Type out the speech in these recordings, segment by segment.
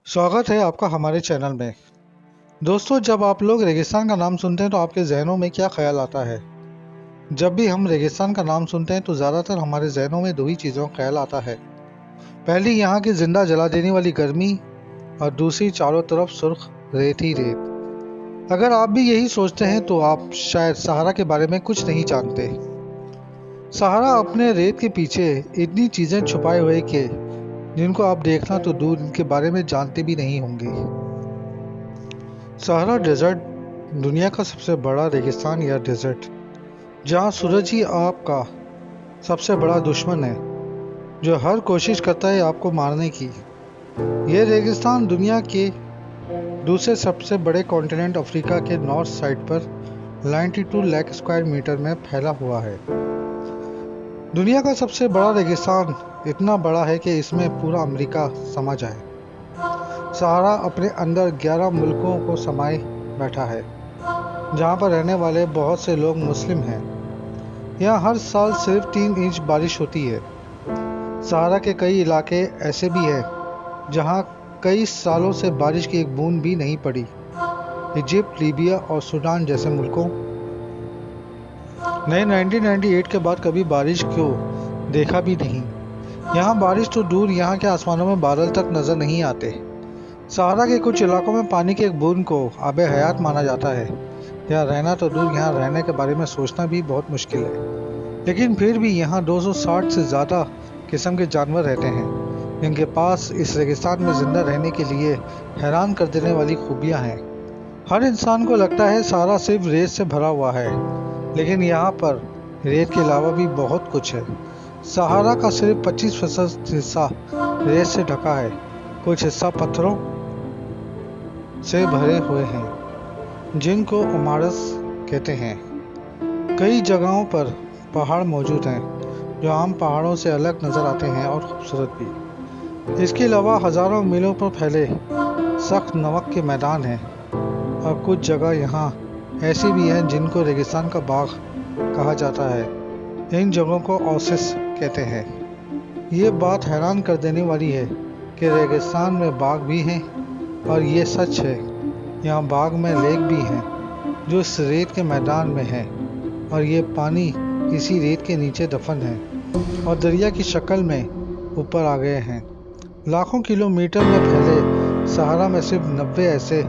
स्वागत है आपका हमारे चैनल में। दोस्तों, जब आप लोग रेगिस्तान का नाम सुनते हैं तो आपके जहनों में क्या ख्याल आता है? जब भी हम रेगिस्तान का नाम सुनते हैं तो ज़्यादातर हमारे जहनों में दो ही चीज़ों का ख्याल आता है। पहली यहाँ की जिंदा जला देने वाली गर्मी और दूसरी चारों तरफ सुर्ख रेत ही रेत। अगर आप भी यही सोचते हैं तो आप शायद सहारा के बारे में कुछ नहीं जानते। सहारा अपने रेत के पीछे इतनी चीज़ें छुपाए हुए कि जिनको आप देखना तो दूर इनके बारे में जानते भी नहीं होंगे। सहारा डेजर्ट दुनिया का सबसे बड़ा रेगिस्तान या डेजर्ट, जहाँ सूरज ही आपका सबसे बड़ा दुश्मन है, जो हर कोशिश करता है आपको मारने की। यह रेगिस्तान दुनिया के दूसरे सबसे बड़े कॉन्टिनेंट अफ्रीका के नॉर्थ साइड पर 92 लाख स्क्वायर मीटर में फैला हुआ है। दुनिया का सबसे बड़ा रेगिस्तान इतना बड़ा है कि इसमें पूरा अमेरिका समा जाए। सहारा अपने अंदर 11 मुल्कों को समाये बैठा है, जहाँ पर रहने वाले बहुत से लोग मुस्लिम हैं। यहाँ हर साल सिर्फ 3 इंच बारिश होती है। सहारा के कई इलाके ऐसे भी हैं जहाँ कई सालों से बारिश की एक बूंद भी नहीं पड़ी। इजिप्ट, लीबिया और सूडान जैसे मुल्कों ने 1998 के बाद कभी बारिश को देखा भी नहीं। यहाँ बारिश तो दूर, यहाँ के आसमानों में बादल तक नजर नहीं आते। सहारा के कुछ इलाकों में पानी की एक बूंद को आबे हयात माना जाता है। यहाँ रहना तो दूर, यहाँ रहने के बारे में सोचना भी बहुत मुश्किल है। लेकिन फिर भी यहाँ 260 से ज़्यादा किस्म के जानवर रहते हैं, जिनके पास इस रेगिस्तान में जिंदा रहने के लिए हैरान कर देने वाली खूबियाँ हैं। हर इंसान को लगता है सहारा सिर्फ रेत से भरा हुआ है, लेकिन यहाँ पर रेत के अलावा भी बहुत कुछ है। सहारा का सिर्फ 25% हिस्सा रेत से ढका है, कुछ हिस्सा पत्थरों से भरे हुए हैं, जिनको उमारस कहते हैं। कई जगहों पर पहाड़ मौजूद हैं, जो आम पहाड़ों से अलग नजर आते हैं और खूबसूरत भी। इसके अलावा हजारों मीलों पर फैले सख्त नमक के मैदान हैं, और कुछ जगह यहाँ ऐसी भी हैं जिनको रेगिस्तान का बाग कहा जाता है। इन जगहों को ओसिस कहते हैं। ये बात हैरान कर देने वाली है कि रेगिस्तान में बाग भी हैं, और ये सच है। यहाँ बाग में लेक भी हैं जो इस रेत के मैदान में है, और ये पानी इसी रेत के नीचे दफन है और दरिया की शक्ल में ऊपर आ गए हैं। लाखों किलोमीटर में फैले सहारा में सिर्फ 90 ऐसे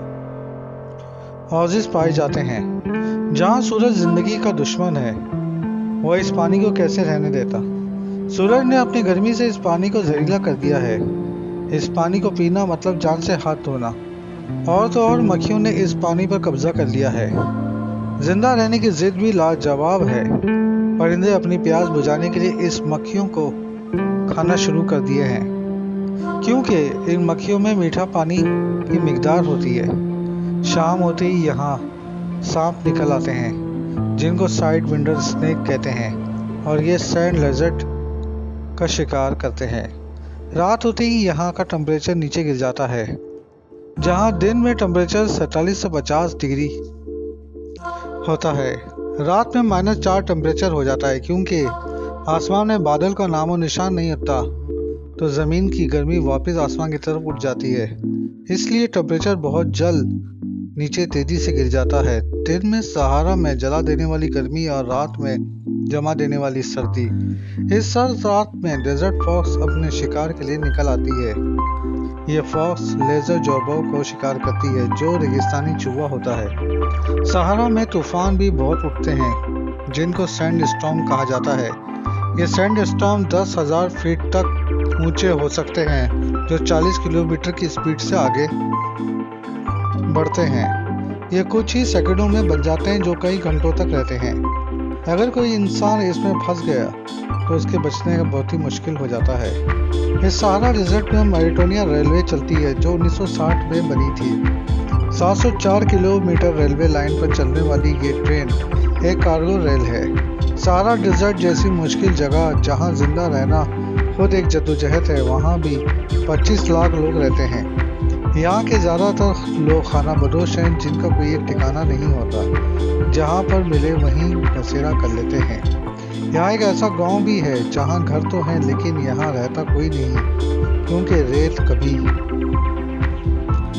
ओसिस पाए जाते हैं। जहाँ सूरज जिंदगी का दुश्मन है, वह इस पानी को कैसे रहने देता। सूरज ने अपनी गर्मी से इस पानी को जहरीला कर दिया है। इस पानी को पीना मतलब जान से हाथ धोना। और तो और मक्खियों ने इस पानी पर कब्जा कर लिया है। जिंदा रहने की जिद भी लाजवाब है। परिंदे अपनी प्यास बुझाने के लिए इस मक्खियों को खाना शुरू कर दिए हैं, क्योंकि इन मक्खियों में मीठा पानी की मिकदार होती है। शाम होते ही यहाँ सांप निकल आते हैं, जिनको साइड विंडर स्नेक कहते हैं, और ये सैंड लेजर्ड का शिकार करते हैं। रात होते ही यहाँ का टेम्परेचर नीचे गिर जाता है। जहाँ दिन में टेम्परेचर 47 से 50 डिग्री होता है, रात में -4 टेम्परेचर हो जाता है। क्योंकि आसमान में बादल का नामो निशान नहीं होता, तो ज़मीन की गर्मी वापस आसमान की तरफ उठ जाती है। इसलिए टेम्परेचर बहुत जल्द नीचे तेजी से गिर जाता है। दिन में सहारा में जला देने वाली गर्मी और रात में जमा देने वाली सर्दी। इस सर्द रात में डेजर्ट फॉक्स अपने शिकार के लिए निकल आती है। ये फॉक्स लेजर जॉर्बो को शिकार करती है, जो रेगिस्तानी चूहा होता है। सहारा में तूफान भी बहुत उठते हैं, जिनको सैंड स्टॉर्म कहा जाता है। ये सैंड स्टॉर्म 10,000 फीट तक ऊंचे हो सकते हैं, जो 40 किलोमीटर की स्पीड से आगे बढ़ते हैं। ये कुछ ही सेकंडों में बन जाते हैं, जो कई घंटों तक रहते हैं। अगर कोई इंसान इसमें फंस गया तो उसके बचने का बहुत ही मुश्किल हो जाता है। इस सहारा डेजर्ट में मैरिटोनिया रेलवे चलती है, जो 1960 में बनी थी। 704 किलोमीटर रेलवे लाइन पर चलने वाली ये ट्रेन एक कार्गो रेल है। सहारा डेजर्ट जैसी मुश्किल जगह, जहाँ जिंदा रहना खुद एक जद्दोजहद है, वहाँ भी 25 लाख लोग रहते हैं। यहाँ के ज़्यादातर लोग खाना बदोश हैं, जिनका कोई एक ठिकाना नहीं होता। जहाँ पर मिले वहीं बसेरा कर लेते हैं। यहाँ एक ऐसा गांव भी है जहाँ घर तो हैं, लेकिन यहाँ रहता कोई नहीं, क्योंकि रेत कभी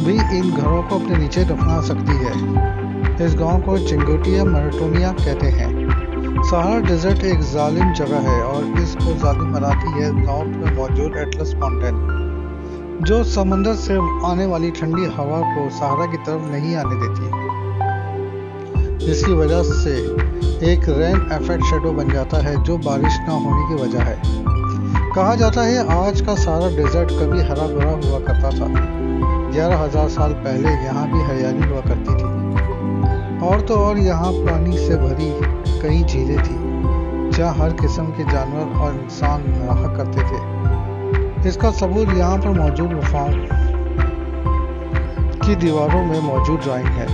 بھی ان گھروں کو اپنے نیچے دفنا سکتی ہے۔ اس گاؤں کو چنگوٹیا مرٹونیا کہتے ہیں۔ سہارا ڈیزرٹ ایک ظالم جگہ ہے اور اس کو ظالم بناتی ہے نارتھ میں موجود ایٹلس ماؤنٹین، جو سمندر سے آنے والی ٹھنڈی ہوا کو سہارا کی طرف نہیں آنے دیتی، جس کی وجہ سے ایک رین ایفیکٹ شیڈو بن جاتا ہے جو بارش نہ ہونے کی وجہ ہے۔ کہا جاتا ہے آج کا سہارا ڈیزرٹ کبھی ہرا بھرا ہوا کرتا تھا۔ 11,000 سال پہلے یہاں بھی ہریالی ہوا کرتی تھی، اور تو اور یہاں پانی سے بھری کئی جھیلیں تھیں جہاں ہر قسم کے جانور اور انسان رہا کرتے تھے۔ اس کا ثبوت یہاں پر موجود غفاؤں کی دیواروں میں موجود ڈرائنگ ہے،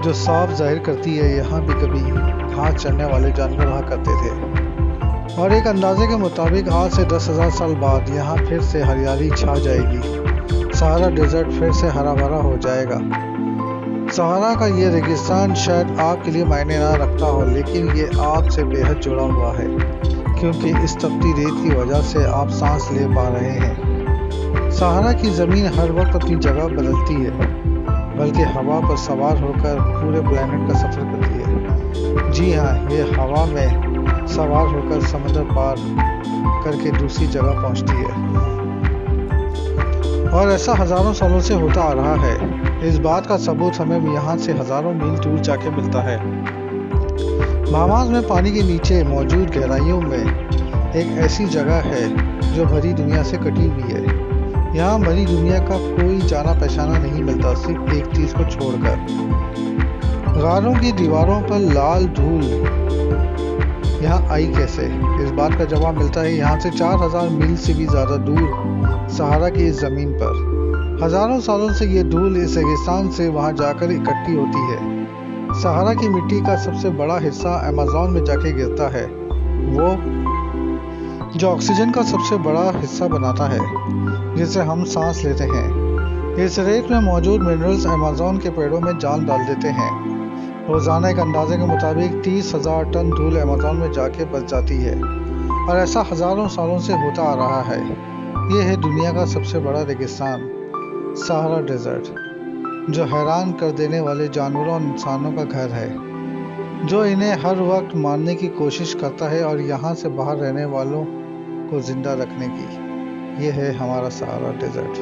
جو صاف ظاہر کرتی ہے یہاں بھی کبھی گھاس چرنے والے جانور رہا کرتے تھے، اور ایک اندازے کے مطابق آج سے 10,000 سال بعد یہاں پھر سے ہریالی چھا جائے گی، سہارا ڈیزرٹ پھر سے ہرا بھرا ہو جائے گا۔ سہارا کا یہ ریگستان شاید آپ کے لیے معنی نہ رکھتا ہو، لیکن یہ آپ سے بے حد جڑا ہوا ہے، کیونکہ اس تپتی ریت کی وجہ سے آپ سانس لے پا رہے ہیں۔ سہارا کی زمین ہر وقت اپنی جگہ بدلتی ہے، بلکہ ہوا پر سوار ہو کر پورے پلانٹ کا سفر کرتی ہے۔ جی ہاں، یہ ہوا میں سوار ہو کر سمندر پار کر کے دوسری جگہ پہنچتی ہے، اور ایسا ہزاروں سالوں سے ہوتا آ رہا ہے۔ اس بات کا ثبوت ہمیں یہاں سے ہزاروں میل دور جا کے ملتا ہے۔ بہاماس میں پانی کے نیچے موجود گہرائیوں میں ایک ایسی جگہ ہے جو بھری دنیا سے کٹی ہوئی ہے۔ یہاں بھری دنیا کا کوئی جانا پہچانا نہیں ملتا، صرف ایک چیز کو چھوڑ کر۔ غاروں کی دیواروں پر لال دھول یہاں آئی کیسے؟ اس بات کا جواب ملتا ہے یہاں سے 4,000 میل سے بھی زیادہ دور سہارا کی اس زمین پر ہزاروں سالوں سے یہ دھول اس ریگستان سے وہاں جا کر اکٹھی ہوتی ہے۔ سہارا کی مٹی کا سب سے بڑا حصہ ایمیزون میں جا کے گرتا ہے، وہ جو آکسیجن کا سب سے بڑا حصہ بناتا ہے جسے ہم سانس لیتے ہیں۔ اس ریت میں موجود منرلز ایمیزون کے پیڑوں میں جان ڈال دیتے ہیں۔ روزانہ ایک اندازے کے مطابق 30,000 ٹن دھول ایمیزون میں جا کے بچ جاتی ہے، اور ایسا ہزاروں سالوں سے ہوتا آ رہا ہے۔ یہ ہے دنیا کا سب سے بڑا ریگستان، سہارا ڈیزرٹ، جو حیران کر دینے والے جانوروں اور انسانوں کا گھر ہے، جو انہیں ہر وقت مارنے کی کوشش کرتا ہے اور یہاں سے باہر رہنے والوں کو زندہ رکھنے کی۔ یہ ہے ہمارا سہارا ڈیزرٹ۔